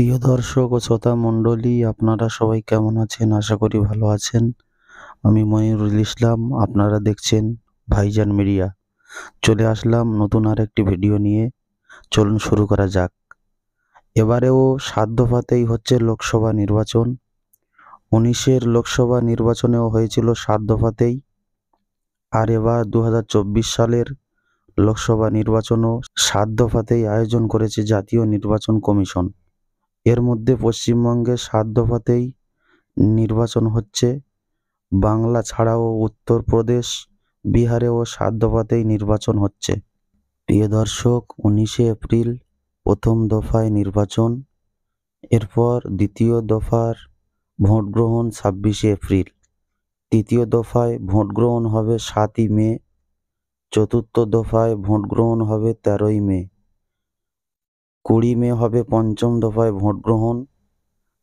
প্রিয় দর্শক ও শ্রোতা মণ্ডলী, আপনারা সবাই কেমন আছেন? আশা করি ভালো আছেন। আমি মনিরুল ইসলাম, আপনারা দেখছেন ভাইজান মিডিয়া। চলে আসলাম নতুন আরেকটি ভিডিও নিয়ে। চলুন শুরু করা যাক। এবারেও ৭ দফাতেই হচ্ছে লোকসভা নির্বাচন। ১৯-এর লোকসভা নির্বাচনেও হয়েছিল ৭ দফাতেই, আর এবার ২০২৪ সালের লোকসভা নির্বাচনও ৭ দফাতেই আয়োজন করেছে জাতীয় নির্বাচন কমিশন। এর মধ্যে পশ্চিমবঙ্গে ৭ দফাতেই নির্বাচন হচ্ছে। বাংলা ছাড়াও উত্তরপ্রদেশ, বিহারেও ৭ দফাতেই নির্বাচন হচ্ছে। প্রিয় দর্শক, ১৯শে এপ্রিল প্রথম দফায় নির্বাচন, এরপর দ্বিতীয় দফার ভোট গ্রহণ ২৬শে এপ্রিল, তৃতীয় দফায় ভোট গ্রহণ হবে ৭ই মে, চতুর্থ দফায় ভোট গ্রহণ হবে ১৩ই মে, ২০ মে হবে পঞ্চম দফায় ভোট গ্রহণ,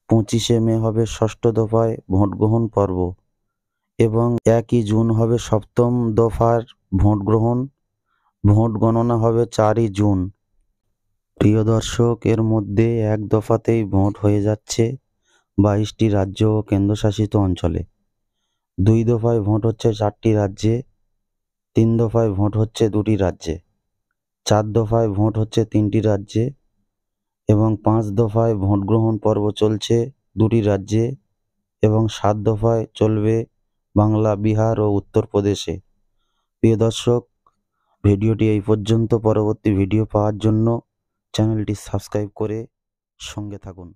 ২৫শে মে হবে ষষ্ঠ দফায় ভোট গ্রহণ পর্ব এবং ১ই জুন হবে সপ্তম দফার ভোট গ্রহণ। ভোট গণনা হবে ৪ই জুন। প্রিয় দর্শক, এর মধ্যে এক দফাতেই ভোট হয়ে যাচ্ছে ২২টি রাজ্য ও কেন্দ্রশাসিত অঞ্চলে। ২ দফায় ভোট হচ্ছে ৪টি রাজ্যে, ৩ দফায় ভোট হচ্ছে ২টি রাজ্যে, ৪ দফায় ভোট হচ্ছে ৩টি রাজ্যে এবং ৫ দফায় ভোট গ্রহণ পর্ব চলছে ২টি রাজ্যে এবং ৭ দফায় চলবে বাংলা, বিহার ও উত্তরপ্রদেশে। প্রিয় দর্শক, ভিডিওটি এই পর্যন্ত। পরবর্তী ভিডিও পাওয়ার জন্য চ্যানেলটি সাবস্ক্রাইব করে সঙ্গে থাকুন।